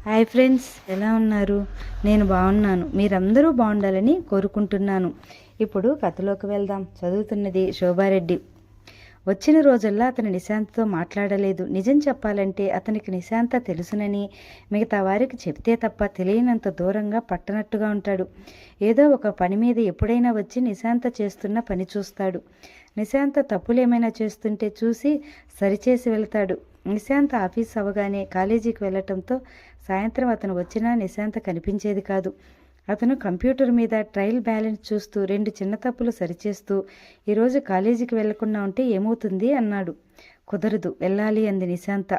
Hi friends, ఎలా ఉన్నారు? నేను బాగున్నాను. మీరందరూ బాగుండాలని కోరుకుంటున్నాను. ఇప్పుడు కథలోకి వెళ్దాం. చదువుతున్నది శోభారెడ్డి. వచ్చిన రోజుల్లో అతను నిశాంత్తో మాట్లాడలేదు. నిజం చెప్పాలంటే అతనికి నిశాంత తెలుసునని మిగతా వారికి చెప్తే తప్ప తెలియనంత దూరంగా పట్టనట్టుగా ఉంటాడు. ఏదో ఒక పని మీద ఎప్పుడైనా వచ్చి నిశాంత చేస్తున్న పని చూస్తాడు. నిశాంత తప్పులేమైనా చేస్తుంటే చూసి సరిచేసి వెళ్తాడు. నిశాంత ఆఫీస్ అవగానే కాలేజీకి వెళ్ళటంతో సాయంత్రం అతను వచ్చినా నిశాంత కనిపించేది కాదు. అతను కంప్యూటర్ మీద ట్రయల్ బ్యాలెన్స్ చూస్తూ 2 చిన్న తప్పులు సరిచేస్తూ ఈరోజు కాలేజీకి వెళ్లకుండా ఉంటే ఏమవుతుంది అన్నాడు. కుదరదు, వెళ్ళాలి అంది నిశాంత.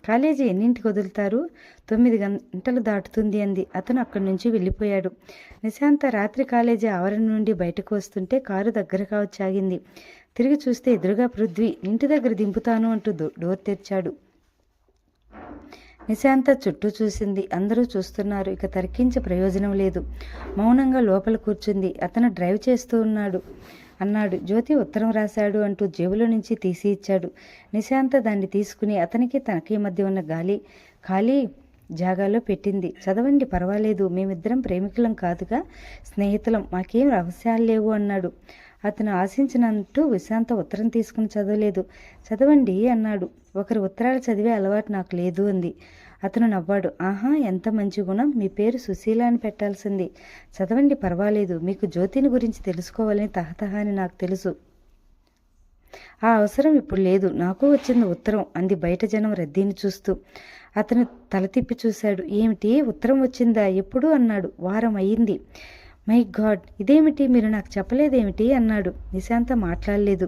కాలేజీ ఎన్నింటికి వదులుతారు? 9 గంటలు దాటుతుంది అంది. అతను అక్కడి నుంచి వెళ్ళిపోయాడు. నిశాంత రాత్రి కాలేజీ ఆవరణ నుండి బయటకు వస్తుంటే కారు దగ్గరగా వచ్చి ఆగింది. తిరిగి చూస్తే ఎదురుగా పృథ్వీ. ఇంటి దగ్గర దింపుతాను అంటూ డోర్ తెరిచాడు. నిశాంత చుట్టూ చూసింది. అందరూ చూస్తున్నారు. ఇక తర్కించే ప్రయోజనం లేదు. మౌనంగా లోపల కూర్చుంది. అతను డ్రైవ్ చేస్తూ అన్నాడు. జ్యోతి ఉత్తరం రాశాడు అంటూ జేబులో నుంచి తీసి ఇచ్చాడు. నిశాంత దాన్ని తీసుకుని అతనికి తనకి మధ్య ఉన్న ఖాళీ జాగాలో పెట్టింది. చదవండి, పర్వాలేదు. మేమిద్దరం ప్రేమికులం కాదుగా, స్నేహితులం. మాకేం రహస్యాలు లేవు అన్నాడు. అతను ఆశించినట్టు నిశాంత ఉత్తరం తీసుకుని చదవలేదు. చదవండి అన్నాడు. ఒకరి ఉత్తరాలు చదివే అలవాటు నాకు లేదు అంది. అతను నవ్వాడు. ఆహా, ఎంత మంచి గుణం. మీ పేరు సుశీల అని పెట్టాల్సింది. చదవండి, పర్వాలేదు. మీకు జ్యోతిని గురించి తెలుసుకోవాలని తహతహ అని నాకు తెలుసు. ఆ అవసరం ఇప్పుడు లేదు. నాకు వచ్చింది ఉత్తరం అంది బయట జనం రద్దీని చూస్తూ. అతను తల తిప్పి చూశాడు. ఏమిటి, ఉత్తరం వచ్చిందా? ఎప్పుడు అన్నాడు. వారం అయ్యింది. మై గాడ్, ఇదేమిటి, మీరు నాకు చెప్పలేదేమిటి అన్నాడు. నిశాంత మాట్లాడలేదు.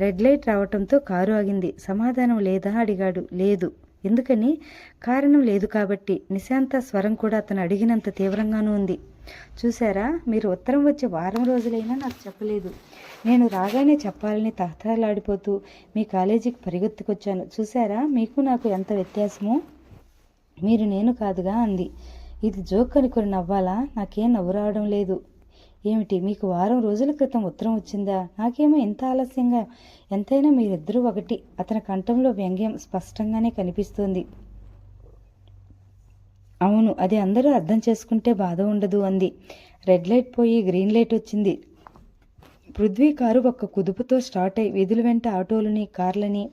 రెడ్ లైట్ రావటంతో కారు ఆగింది. సమాధానం లేదా అడిగాడు. లేదు. ఎందుకని? కారణం లేదు కాబట్టి. నిశాంత స్వరం కూడా అతను అడిగినంత తీవ్రంగానూ ఉంది. చూశారా, మీరు ఉత్తరం వచ్చి వారం రోజులైనా నాకు చెప్పలేదు. నేను రాగానే చెప్పాలని తహతహలాడిపోతూ మీ కాలేజీకి పరిగెత్తుకొచ్చాను. చూశారా, మీకు నాకు ఎంత వ్యత్యాసమో. మీరు నేను కాదుగా అంది. ఇది జోక్ అనుకుని నవ్వాలా? నాకేం నవ్వు రావడం లేదు. ఏమిటి, మీకు వారం రోజుల క్రితం ఉత్తరం వచ్చిందా? నాకేమో ఇంత ఆలస్యంగా? ఎంతైనా మీరిద్దరూ ఒకటి. అతని కంఠంలో వ్యంగ్యం స్పష్టంగానే కనిపిస్తోంది. అవును, అది అందరూ అర్థం చేసుకుంటే బాధ ఉండదు అంది. రెడ్ లైట్ పోయి గ్రీన్ లైట్ వచ్చింది. పృథ్వీ కారు ఒక్క కుదుపుతో స్టార్ట్ అయి వీధుల వెంట ఆటోలని, కార్లని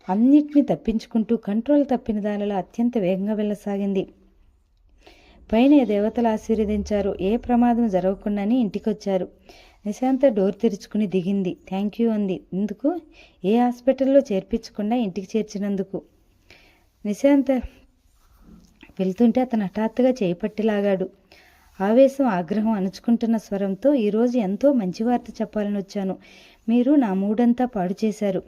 అన్నిటినీ తప్పించుకుంటూ కంట్రోల్ తప్పిన దానిలో అత్యంత వేగంగా వెళ్ళసాగింది. పైన దేవతలు ఆశీర్వదించారు. ఏ ప్రమాదం జరగకుండానే ఇంటికొచ్చారు. నిశాంత డోర్ తెరుచుకుని దిగింది. థ్యాంక్ యూ అంది. ఎందుకు? ఏ హాస్పిటల్లో చేర్పించకుండా ఇంటికి చేర్చినందుకు. నిశాంత వెళ్తుంటే అతను హఠాత్తుగా చేయిపట్టిలాగాడు. ఆవేశం, ఆగ్రహం అణుచుకుంటున్న స్వరంతో, ఈరోజు ఎంతో మంచి వార్త చెప్పాలని వచ్చాను. మీరు నా మూడంతా పాడు చేశారు.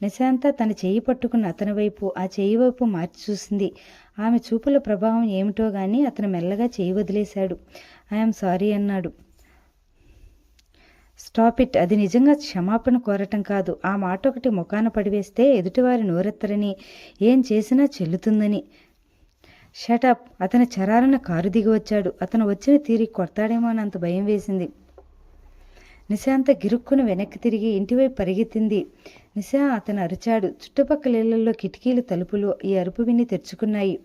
నిశాంత తన చెయ్యి పట్టుకున్న అతని వైపు, ఆ చెయ్యి వైపు మార్చి చూసింది. ఆమె చూపుల ప్రభావం ఏమిటో గాని అతను మెల్లగా చెయ్యి వదిలేశాడు. ఐఎమ్ సారీ అన్నాడు. Stop it. అది నిజంగా క్షమాపణ కోరటం కాదు. ఆ మాట ఒకటి ముఖాన పడివేస్తే ఎదుటివారి నోరెత్తరని, ఏం చేసినా చెల్లుతుందని. షటప్. అతని చరాలన కారు దిగి వచ్చాడు. అతను వచ్చిన తీరి కొడతాడేమో అనంత భయం వేసింది. నిశాంత గిరుక్కును వెనక్కి తిరిగి ఇంటివైపు పరిగెత్తింది. నిశా అతను అరిచాడు. చుట్టుపక్కల ఇళ్లలో కిటికీలు, తలుపులు ఈ అరుపు విని తెరుచుకున్నాయి.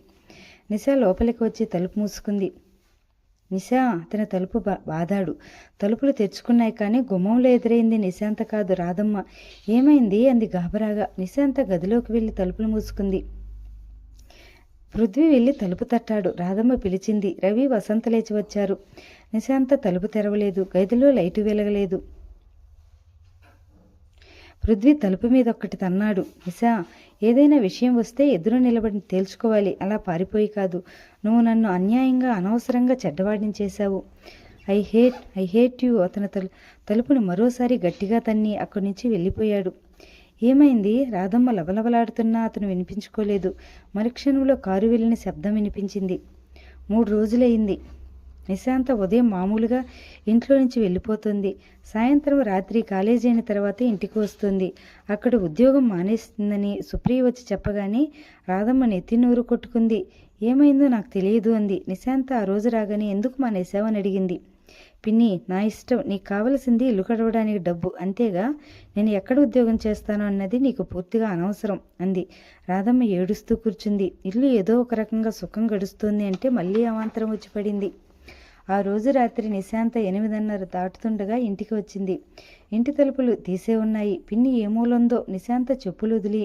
నిశా లోపలికి వచ్చి తలుపు మూసుకుంది. నిశా అతని తలుపు బాదాడు. తలుపులు తెరుచుకున్నాయి, కానీ గుమ్మంలో ఎదురైంది నిశాంత కాదు, రాధమ్మ. ఏమైంది అంది గాబరాగా. నిశాంత గదిలోకి వెళ్ళి తలుపులు మూసుకుంది. పృథ్వీ వెళ్ళి తలుపు తట్టాడు. రాధమ్మ పిలిచింది. రవి, వసంత లేచి వచ్చారు. నిశాంత తలుపు తెరవలేదు. గదిలో లైటు వెలగలేదు. పృథ్వీ తలుపు మీద ఒక్కటి తన్నాడు. నిశా, ఏదైనా విషయం వస్తే ఎదురు నిలబడి తేల్చుకోవాలి, అలా పారిపోయి కాదు. నువ్వు నన్ను అన్యాయంగా, అనవసరంగా చెడ్డవాడిని చేశావు. I hate you. అతను తలుపును మరోసారి గట్టిగా తన్ని అక్కడి నుంచి వెళ్ళిపోయాడు. ఏమైంది? రాధమ్మ లబలబలాడుతున్నా అతను వినిపించుకోలేదు. మరుక్షణంలో కారు వెళ్ళిన శబ్దం వినిపించింది. 3 రోజులైంది. నిశాంత ఉదయం మామూలుగా ఇంట్లో నుంచి వెళ్ళిపోతుంది. సాయంత్రం, రాత్రి కాలేజీ అయిన తర్వాత ఇంటికి వస్తుంది. అక్కడ ఉద్యోగం మానేస్తుందని సుప్రియ వచ్చి చెప్పగానే రాధమ్మ నెత్తి నూరు కొట్టుకుంది. ఏమైందో నాకు తెలియదు అంది. నిశాంత ఆ రోజు రాగానే ఎందుకు మానేశావని అడిగింది. పిన్ని, నా ఇష్టం. నీకు కావలసింది ఇల్లు గడవడానికి డబ్బు, అంతేగా. నేను ఎక్కడ ఉద్యోగం చేస్తానో అన్నది నీకు పూర్తిగా అనవసరం అంది. రాధమ్మ ఏడుస్తూ కూర్చుంది. ఇల్లు ఏదో ఒక రకంగా సుఖం గడుస్తుంది అంటే మళ్ళీ అవాంతరం వచ్చి పడింది. ఆ రోజు రాత్రి నిశాంత 8:30 దాటుతుండగా ఇంటికి వచ్చింది. ఇంటి తలుపులు తీసే ఉన్నాయి. పిన్ని ఏ మూలందో నిశాంత చెప్పులు వదిలి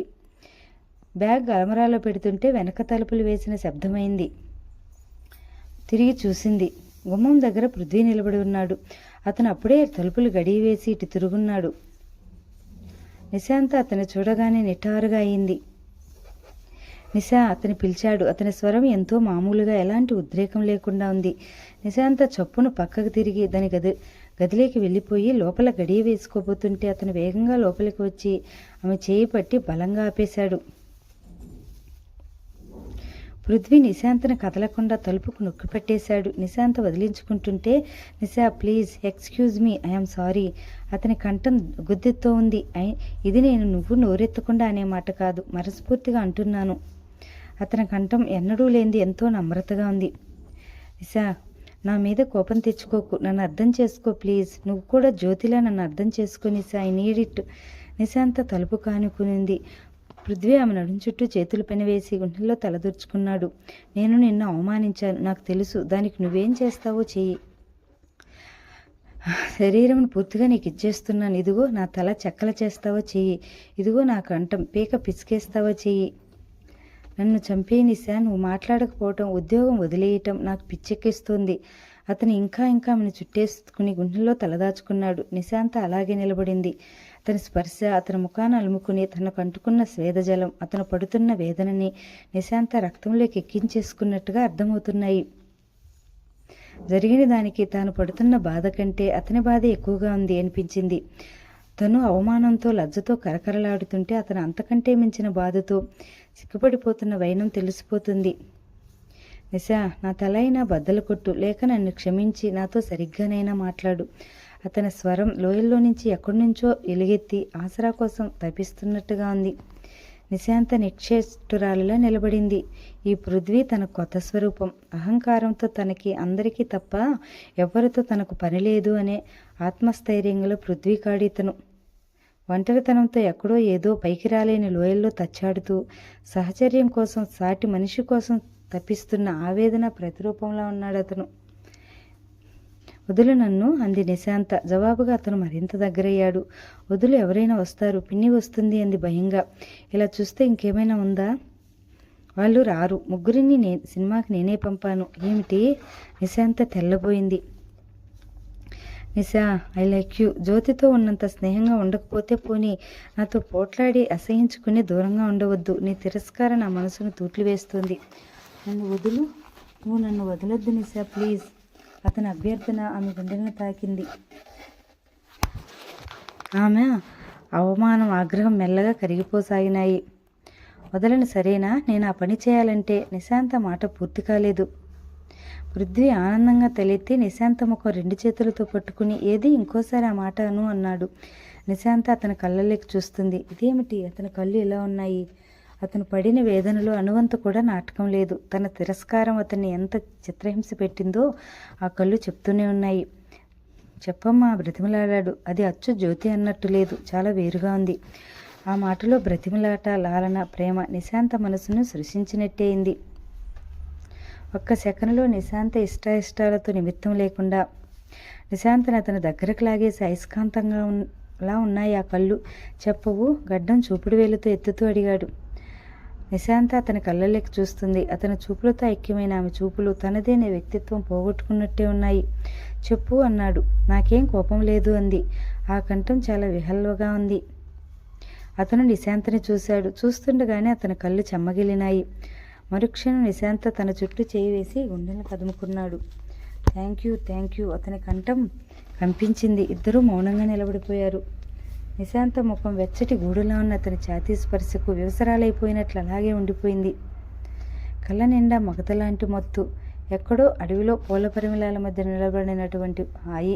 బ్యాగ్ అలమరాలో పెడుతుంటే వెనక తలుపులు వేసిన శబ్దమైంది. తిరిగి చూసింది. గుమ్మం దగ్గర పృథ్వీ నిలబడి ఉన్నాడు. అతను అప్పుడే తలుపులు గడియ వేసి ఇటు తిరుగున్నాడు. నిశాంత అతను చూడగానే నిటారుగా అయింది. నిశా అతని పిలిచాడు. అతని స్వరం ఎంతో మామూలుగా, ఎలాంటి ఉద్రేకం లేకుండా ఉంది. నిశాంత చప్పును పక్కకు తిరిగి దాని గదిలోకి వెళ్ళిపోయి లోపల గడియ వేసుకోబోతుంటే అతను వేగంగా లోపలికి వచ్చి ఆమె చేయి పట్టి బలంగా ఆపేశాడు. పృథ్వీ నిశాంతను కదలకుండా తలుపుకు నొక్కి పెట్టేశాడు. నిశాంత వదిలించుకుంటుంటే, Nisha please excuse me, I'm sorry. అతని కంఠం గుద్దెతో ఉంది. ఇది నేను నువ్వు నోరెత్తకుండా అనే మాట కాదు, మనస్ఫూర్తిగా అంటున్నాను. అతని కంఠం ఎన్నడూ లేనిది ఎంతో నమ్రతగా ఉంది. నిశా, నా మీద కోపం తెచ్చుకోకు, నన్ను అర్థం చేసుకో ప్లీజ్. నువ్వు కూడా జ్యోతిలా నన్ను అర్థం చేసుకో నిశా, ఐ నీడ్ ఇట్. నిశాంత తలుపు కానుకునింది. పృథ్వీ ఆమె నడుం చుట్టూ చేతులు పెనవేసి గుండెల్లో తలదూర్చుకున్నాడు. నేను నిన్ను అవమానించాను, నాకు తెలుసు. దానికి నువ్వేం చేస్తావో చెయ్యి. శరీరం పూర్తిగా నీకు ఇచ్చేస్తున్నాను. ఇదిగో నా తల చెక్కల చేస్తావో చెయ్యి. ఇదిగో నా కంఠం పీక పిసికేస్తావో చెయ్యి. నన్ను చంపే నిశా, నువ్వు మాట్లాడకపోవటం, ఉద్యోగం వదిలేయటం నాకు పిచ్చెక్కిస్తుంది. అతను ఇంకా ఆమెను చుట్టేసుకుని గుండెల్లో తలదాచుకున్నాడు. నిశాంత అలాగే నిలబడింది. అతని స్పర్శ అతని ముఖాన అలుముకుని తనకు అంటుకున్న స్వేదజలం అతను పడుతున్న వేదనని నిశాంత రక్తంలోకి ఎక్కించేసుకున్నట్టుగా అర్థమవుతున్నాయి. జరిగిన దానికి తాను పడుతున్న బాధ కంటే అతని బాధ ఎక్కువగా ఉంది అనిపించింది. తను అవమానంతో లజ్జతో కరకరలాడుతుంటే అతను అంతకంటే మించిన బాధతో సిగ్గుపడిపోతున్న వైనం తెలిసిపోతుంది. నిశా, నా తల అయినా బద్దలు కొట్టు, లేక నన్ను క్షమించి నాతో సరిగ్గానైనా మాట్లాడు. అతని స్వరం లోయల్లో నుంచి ఎక్కడి నుంచో ఎలుగెత్తి ఆసరా కోసం తపిస్తున్నట్టుగా ఉంది. నిశాంత నిక్షేష్టురాలిలా నిలబడింది. ఈ పృథ్వీ తన కొత్త స్వరూపం. అహంకారంతో తనకి అందరికీ తప్ప ఎవరితో తనకు పని లేదు అనే ఆత్మస్థైర్యంలో పృథ్వీ కాడితను. ఒంటరితనంతో ఎక్కడో ఏదో పైకి రాలేని లోయల్లో తచ్చాడుతూ సహచర్యం కోసం, సాటి మనిషి కోసం తప్పిస్తున్న ఆవేదన ప్రతిరూపంలా ఉన్నాడు అతను. వదులు నన్ను అంది నిశాంత. జవాబుగా అతను మరింత దగ్గరయ్యాడు. వదులు, ఎవరైనా వస్తారు, పిన్ని వస్తుంది అంది భయంగా. ఇలా చూస్తే ఇంకేమైనా ఉందా? వాళ్ళు రారు. ముగ్గురిని సినిమాకి నేనే పంపాను. ఏమిటి? నిశాంత తెల్లబోయింది. నిశా, ఐ లైక్ యూ. జ్యోతితో ఉన్నంత స్నేహంగా ఉండకపోతే పోనీ, నాతో పోట్లాడి అసహించుకుని దూరంగా ఉండవద్దు. నీ తిరస్కారం నా మనసును తూట్లు వేస్తుంది. నన్ను వదులు, నువ్వు నన్ను వదలొద్దు నిశా ప్లీజ్. అతని అభ్యర్థన ఆమె గుండెలను తాకింది. ఆమె అవమానం, ఆగ్రహం మెల్లగా కరిగిపోసాగినాయి. వదలను సరేనా? నేను ఆ పని చేయాలంటే. నిశాంత మాట పూర్తి కాలేదు. పృథ్వీ ఆనందంగా తలెత్తి నిశాంత ముఖం 2 చేతులతో పట్టుకుని, ఏది ఇంకోసారి ఆ మాట అను అన్నాడు. నిశాంత అతని కళ్ళలోకి చూస్తుంది. ఇదేమిటి, అతని కళ్ళు ఎలా ఉన్నాయి? అతను పడిన వేదనలో అణువంత కూడా నాటకం లేదు. తన తిరస్కారం అతన్ని ఎంత చిత్రహింస పెట్టిందో ఆ కళ్ళు చెప్తూనే ఉన్నాయి. చెప్పమ్మా, బ్రతిమలాడాడు. అది అచ్చు జ్యోతి అన్నట్టు లేదు, చాలా వేరుగా ఉంది. ఆ మాటలో బ్రతిమలాట, లాలన, ప్రేమ నిశాంత మనసును సృష్టించినట్టే అయింది. ఒక్క సెకనులో నిశాంత ఇష్టాయిష్టాలతో నిమిత్తం లేకుండా నిశాంతను అతని దగ్గరకు లాగేసి అయస్కాంతంగా లా ఉన్నాయి ఆ కళ్ళు. చెప్పవు? గడ్డం చూపుడు వేలుతో ఎత్తుతూ అడిగాడు. నిశాంత అతని కళ్ళలోకి చూస్తుంది. అతని చూపులతో ఐక్యమైన ఆమె చూపులు తనదేనే వ్యక్తిత్వం పోగొట్టుకున్నట్టే ఉన్నాయి. చెప్పు అన్నాడు. నాకేం కోపం లేదు అంది. ఆ కంఠం చాలా విహల్వగా ఉంది. అతను నిశాంతని చూశాడు. చూస్తుండగానే అతని కళ్ళు చెమ్మగిలినాయి. మరుక్షణం నిశాంత తన చుట్టూ చేయి వేసి గుండెను కదుముకున్నాడు. Thank you. అతని కంఠం కంపించింది. ఇద్దరూ మౌనంగా నిలబడిపోయారు. నిశాంత ముఖం వెచ్చటి గూడులా ఉన్న అతని ఛాతీ స్పర్శకు వివసరాలైపోయినట్లు అలాగే ఉండిపోయింది. కళ్ళ నిండా మగతలాంటి మత్తు. ఎక్కడో అడవిలో పూల పరిమళాల మధ్య నిలబడినటువంటి హాయి.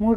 3